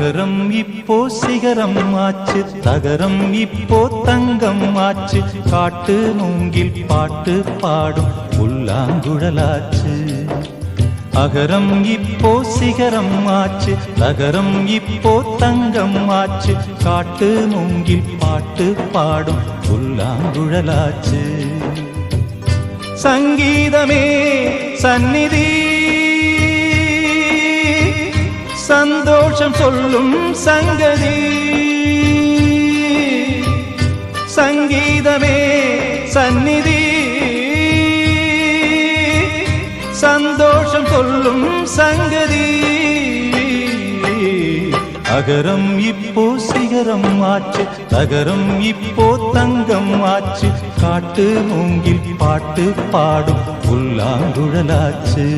அகரம் இப்போ சிகரம் ஆச்சு, தகரம் இப்போ தங்கம் ஆச்சு, காட்டு மூங்கில் பாட்டு பாடும் புல்லாங்குழலாச்சு. அகரம் இப்போ சிகரம் ஆச்சு, தகரம் இப்போ தங்கம் ஆச்சு, காட்டு மூங்கில் பாட்டு பாடும் புல்லாங்குழலாச்சு. சங்கீதமே சந்நிதி, சந்தோஷம் சொல்லும் சங்கதி. சங்கீதமே சந்நிதி, சந்தோஷம் சொல்லும் சங்கதி. அகரம் இப்போ சிகரம் ஆச்சு, தகரம் இப்போ தங்கம் ஆச்சு, காட்டு மூங்கில் பாட்டு பாடும் புல்லாங்குழலாச்சு.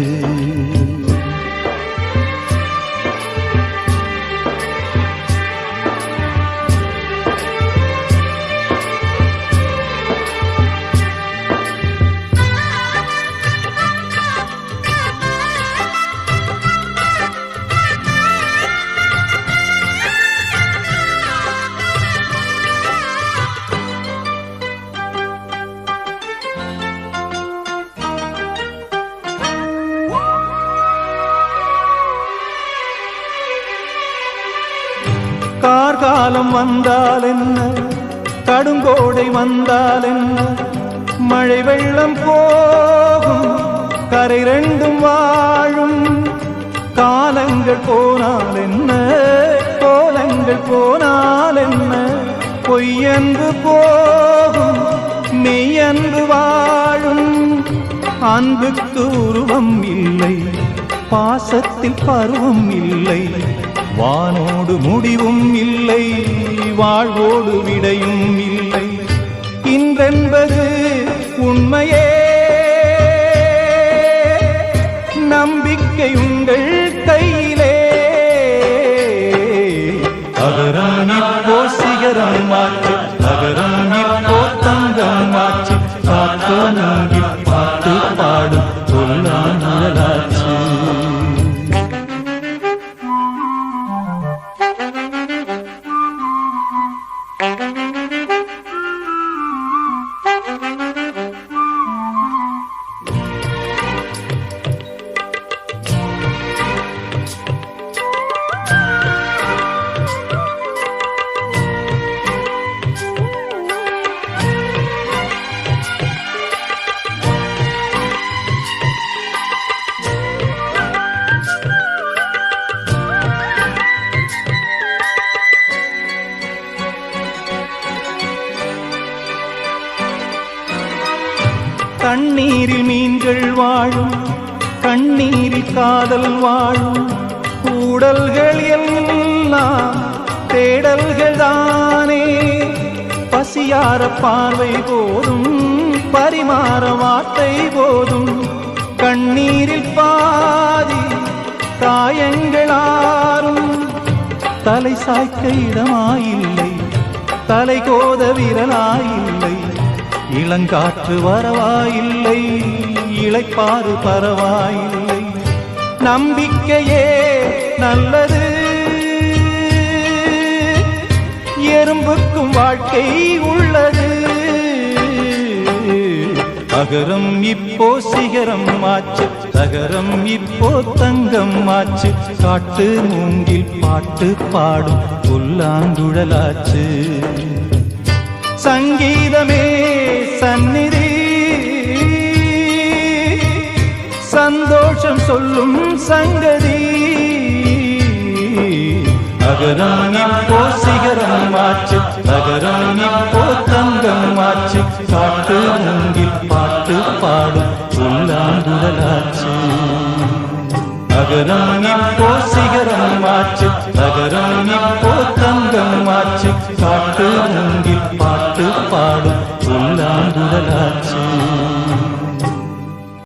கார்காலம் வந்தால் என்ன, கடுங்கோடை வந்தால் என்ன, மழை வெள்ளம் போகும் கரை ரெண்டும் வாழும். காலங்கள் போனால் என்ன, கோலங்கள் போனால் என்ன, பொய்யன்பு போகும் மெய்யன்பு வாழும். அன்புக்கு உருவம் இல்லை, பாசத்தில் பருவம் இல்லை, வானோடு முடிவும் இல்லை, வாழ்வோடு விடையும் இல்லை. இன்றென்பது உண்மையே, நம்பிக்கை உங்கள் கையிலே. அகரம் இப்போ சிகரம் ஆச்சு, அகரம் இப்போ தங்கம் ஆச்சு, காட்டு மூங்கில் பாட்டு பாடும் புல்லாங்குழலாச்சு. தண்ணீரில் மீன்கள் வாழும், கண்ணீரில் காதல் வாழும், கூடல்கள் எல்லாம் தேடல்கள் தானே. பசியார பார்வை போதும், பரிமாற வார்த்தை போதும், கண்ணீரில் பாதி காயங்களாரும். தலை சாய்க்க இடமாயில்லை, தலை கோத விரலாயில்லை, இளங்காற்று வரவாயில்லை, இளைப்பாறு பரவாயில்லை. நம்பிக்கையே நல்லது, எறும்புக்கும் வாழ்க்கை உள்ளது. அகரம் இப்போ சிகரம் ஆச்சு, தகரம் இப்போ தங்கம் ஆச்சு, காட்டு மூங்கில் பாட்டு பாடும் புல்லாங்குழலாச்சு. சங்கீதமே சந்நிதி, சந்தோஷம் சொல்லும் சங்கதி. அகரம் இப்போ சிகரம் ஆச்சு, தகரம் இப்போ தங்கம் ஆச்சு, காட்டு மூங்கில் பாட்டு பாடும் புல்லாங்குழலாச்சு. அகரம் இப்போ சிகரம் ஆச்சு, தகரம் இப்போ தங்கம் ஆச்சு, காட்டு மூங்கில் பாட்டு பாடும் புல்லாங்குழலாச்சு.